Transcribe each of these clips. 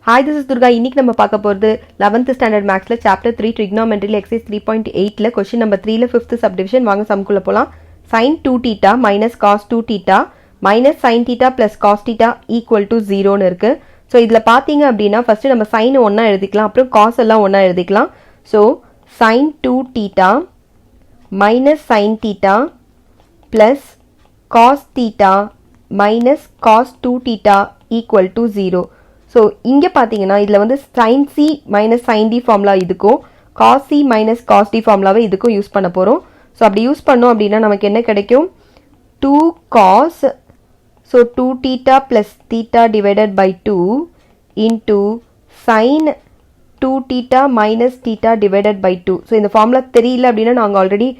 Hi, this is Durga. இன்னைக்கு நம்ம பார்க்க போறது 11th standard mathsல chapter 3 trigonometryல exercise 3.8ல question number 3ல 5th subdivision வாங்க சம்க்குள்ள போலாம். sin 2 theta minus cos 2 theta minus sin theta plus cos theta equal to 0 ன்னு இருக்கு. So இதுல பாத்தீங்க அப்படினா first நம்ம sin ஒண்ணா எழுதிக்கலாம், அப்புறம் cos எல்லாம் ஒண்ணா எழுதிக்கலாம். So sin 2 theta minus sin theta plus cos theta minus cos 2 theta equal to 0. So, இங்க பாத்தீங்கன்னா இதுல வந்து sin c minus sin d formula இதுக்கும் cos c minus cos d formulaவை இதுக்கும் யூஸ் பண்ண போறோம். So, அப்படி யூஸ் பண்ணோம் அப்படின்னா நமக்கு என்ன கிடைக்கும்? 2 cos, so 2 theta plus theta divided by 2 into sin 2 theta minus theta divided by 2. So, இந்த formula தெரியல அப்படின்னா நாங்க ஆல்ரெடி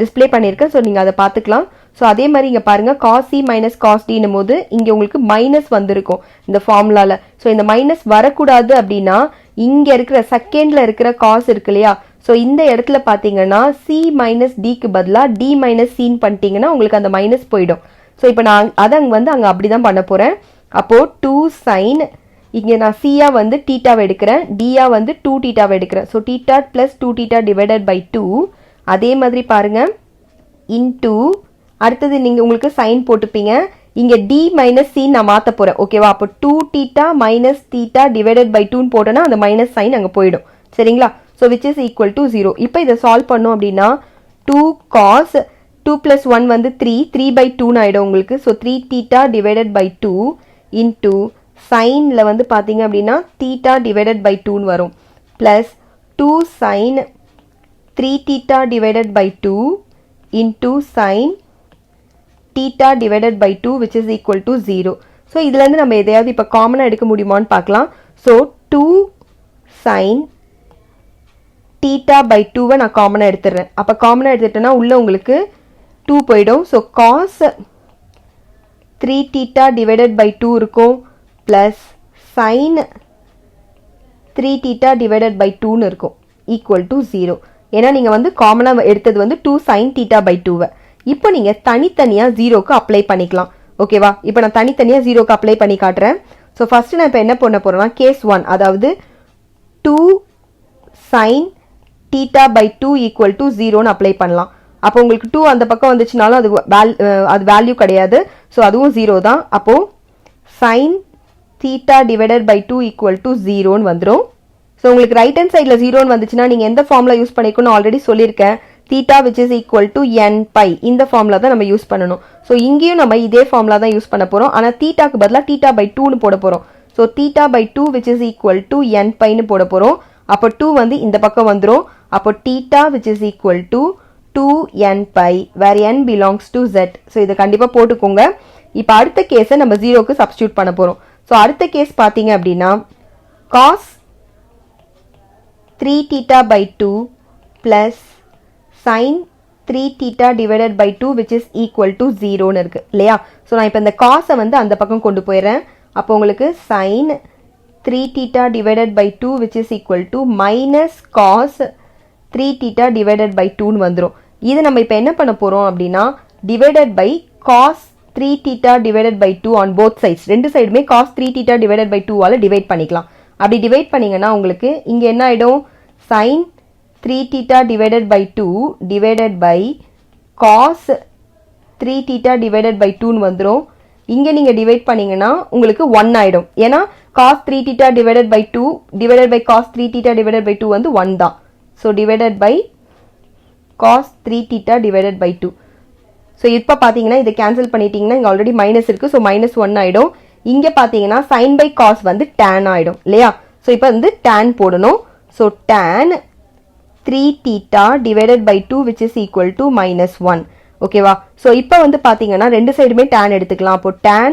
டிஸ்ப்ளே பண்ணியிருக்கேன். ஸோ நீங்கள் அதை பார்த்துக்கலாம். ஸோ அதே மாதிரி இங்கே பாருங்கள் cos c மைனஸ் காஸ் டின்னும் போது இங்கே உங்களுக்கு மைனஸ் வந்திருக்கும் இந்த ஃபார்முலாவில். ஸோ இந்த மைனஸ் வரக்கூடாது அப்படின்னா இங்கே இருக்கிற செகண்டில் இருக்கிற காஸ் இருக்கு இல்லையா, ஸோ இந்த இடத்துல பார்த்தீங்கன்னா சி மைனஸ் டிக்கு பதிலாக டி மைனஸ் சின்னு பண்ணிட்டீங்கன்னா உங்களுக்கு அந்த மைனஸ் போயிடும். ஸோ இப்போ நான் அதை அங்கே அப்படி தான் பண்ண போகிறேன். அப்போது 2 சைன், இங்கே நான் சியா வந்து டீட்டாவை எடுக்கிறேன், டியா வந்து 2 டீட்டாவை எடுக்கிறேன். So theta plus 2 theta divided by 2. அதே மாதிரி பாருங்க இன்டூ, அடுத்தது நீங்க உங்களுக்கு சைன் போட்டுப்பீங்க, இங்க டி மைனஸ் சி நான் மாத்த போறேன். ஓகேவா? அப்போ 2 theta minus theta divided by 2 போட்டோன்னா அந்த மைனஸ் சைன் அங்க போயிடும். சரிங்களா? So which is equal to 0. இப்போ இதை சால்வ் பண்ணோம் அப்படின்னா 2 cos 2 plus 1 வந்து 3 by 2 ஆயிடும் உங்களுக்கு. So 3 theta divided by 2 into சைன்ல வந்து பாத்தீங்க அப்படின்னா தீட்டா டிவைடட் பை 2 வரும், plus 2 sine 3 theta divided by 2 into sin theta divided by 2 which is equal to 0. So இதுல இருந்து நம்ம எதையாவது இப்ப காமனா எடுக்க முடியுமான்னு பார்க்கலாம். So 2 sin theta by 2 நான் காமனா எடுத்துறேன். அப்ப காமனா எடுத்துட்டேன்னா உள்ள உங்களுக்கு 2 போய்டும். So cos 3 theta divided by 2 இருக்கும், plus sin 3 theta divided by 2 ன்னு இருக்கும், equal to 0. ஏன்னா நீங்க வந்து காமனா எடுத்தது வந்து 2 sin theta by 2. இப்போ நீங்க தனித்தனியா 0க்கு அப்ளை பண்ணிக்கலாம். ஓகேவா? இப்போ நான் தனித்தனியா 0க்கு அப்ளை பண்ணி காட்டுறேன். ஸோ ஃபர்ஸ்ட் நான் இப்போ என்ன பண்ண போறேன்னா கேஸ் 1, அதாவது 2 sin theta by 2 equal to 0ன்னு apply பண்ணலாம். அப்போ உங்களுக்கு 2 அந்த பக்கம் வந்துச்சுனாலும் அது வேல்யூ கிடையாது. ஸோ அதுவும் 0 தான். அப்போ sin theta divided by 2 equal to 0ன்னு வந்துடும். ஸோ உங்களுக்கு ரைட் ஹேண்ட் சைடில் 0ன்னு வந்துச்சுன்னா நீங்கள் எந்த ஃபார்முலா யூஸ் பண்ணிக்கணும்னு ஆல்ரெடி சொல்லியிருக்கேன். Theta which is equal to n pi, இந்த ஃபார்முலா தான் நம்ம யூஸ் பண்ணணும். ஸோ இங்கேயும் நம்ம இதே ஃபார்முலா தான் யூஸ் பண்ண போகிறோம். ஆனால் தீட்டாக்கு பதிலாக தீட்டா பை 2ன்னு போட போகிறோம். So theta by 2 which is equal to N பைன்னு போட போகிறோம். அப்போ 2 வந்து இந்த பக்கம் வந்துடும். அப்போ theta which is equal to 2n pi, where n belongs to z. So இதை கண்டிப்பாக போட்டுக்கோங்க. இப்போ அடுத்த கேஸை நம்ம 0க்கு சப்ஸ்டியூட் பண்ண போகிறோம். ஸோ அடுத்த கேஸ் பார்த்தீங்க அப்படின்னா cos 3 theta by 2 plus sin 3 theta divided by 2 which is equal to 0 ன்னு இருக்கு இல்லையா? ஸோ நான் இப்போ இந்த காசை வந்து அந்த பக்கம் கொண்டு போயிடுறேன். அப்போ உங்களுக்கு sin 3 theta divided by 2 which is equal to minus cos 3 theta divided by 2ன்னு வந்துடும். இது நம்ம இப்போ என்ன பண்ண போறோம் அப்படின்னா divided by cos 3 theta divided by 2 on both sides. ரெண்டு சைடுமே cos 3 theta divided by 2 ஆல டிவைட் பண்ணிக்கலாம். அப்படி டிவைட் பண்ணீங்கன்னா உங்களுக்கு இங்க என்ன ஆயிடும்? sin 3 theta divided by 2 divided by cos 3 theta divided by 2 ன்னு வந்துரும். இங்க நீங்க டிவைட் பண்ணீங்கன்னா உங்களுக்கு 1 ஆயிடும். ஏன்னா cos 3 theta divided by 2 divided by cos 3 theta divided by 2 வந்து 1 தான். So divided by cos 3 theta divided by 2. So இப்ப பாத்தீங்கன்னா இதை கேன்சல் பண்ணிட்டீங்கன்னா இங்க ஆல்ரெடி மைனஸ் இருக்கு. ஸோ மைனஸ் 1 ஆயிடும். இங்க பாத்தீங்கன்னா sin by cos வந்து tan ஆயிடும் இல்லையா? ஸோ இப்போ வந்து tan போடணும். So tan 3 theta divided by 2 which is equal to minus 1. ஓகேவா? ஸோ இப்போ வந்து பாத்தீங்கன்னா ரெண்டு சைடுமே tan எடுத்துக்கலாம். அப்போ tan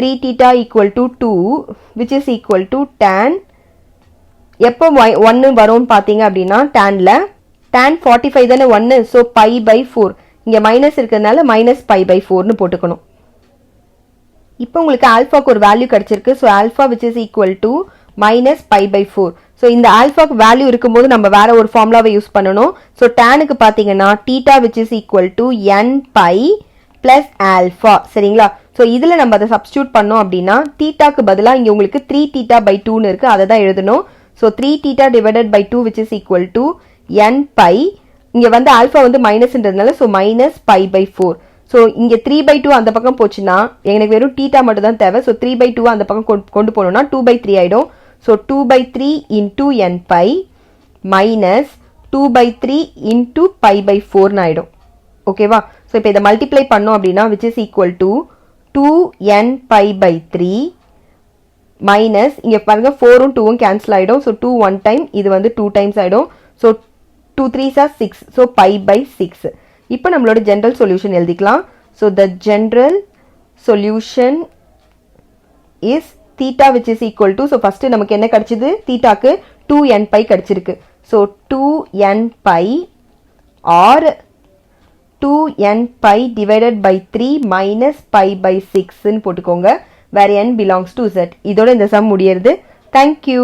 3 theta equal to 2 which is equal to tan, எப்போ 1 வரும்னு பாத்தீங்க அப்படின்னா tanல tan 45 தானே 1. ஸோ pi by 4, இங்க மைனஸ் இருக்கிறதுனால மைனஸ் pi by 4ன்னு போட்டுக்கணும். இப்போ உங்களுக்கு ஆல்பாக்கு ஒரு வேல்யூ கிடைச்சிருக்கு. So alpha which is equal to minus pi by 4. So இந்த ஆல்பாக்கு வேல்யூ இருக்கும்போது நம்ம வேற ஒரு ஃபார்முலாவை யூஸ் பண்ணணும். ஸோ டேனுக்கு பார்த்தீங்கன்னா theta which is equal to n pi plus alpha. சரிங்களா? ஸோ இதில் நம்ம அதை சப்ஸ்டியூட் பண்ணோம் அப்படின்னா தீட்டாக்கு பதிலாக இங்கே உங்களுக்கு 3 தீட்டா பை 2ன்னு இருக்குது, அதை தான் எழுதணும். So 3 theta divided by 2 which is equal to n pi, இங்கே வந்து ஆல்ஃபா வந்து மைனஸ்ன்றதுனால so minus pi by 4. So இங்கே 3 பை 2 அந்த பக்கம் போச்சுன்னா எனக்கு வெறும் தீட்டா மட்டும் தான் தேவை. ஸோ 3 பை 2 அந்த பக்கம் கொண்டு போகணும்னா 2 பை 3 ஆகிடும். So 2 by 3 into n pi minus 2 by 3 into pi by 4ன்னு ஆகிடும். ஓகேவா? ஸோ இப்போ இதை மல்டிப்ளை பண்ணோம் அப்படின்னா which is equal to 2n pi by 3 minus இங்கே பாருங்க 4ம் 2ம் கேன்சல் ஆகிடும். ஸோ 2 1 டைம், இது வந்து 2 டைம்ஸ் ஆகிடும். So 2 3s are 6. So pi by 6. இப்போ நம்மளோட ஜென்ரல் சொல்யூஷன் எழுதிக்கலாம். So the general solution is theta which is equal to, so first நமக்கு என்ன கிடைச்சிது, தீட்டாக்கு 2n பை கிடைச்சிருக்கு. So 2n pi or 2n pi divided by 3 minus pi by 6 ன்னு போட்டுக்கோங்க. where n belongs to z. இதோட இந்த சம் முடியிறது. Thank you.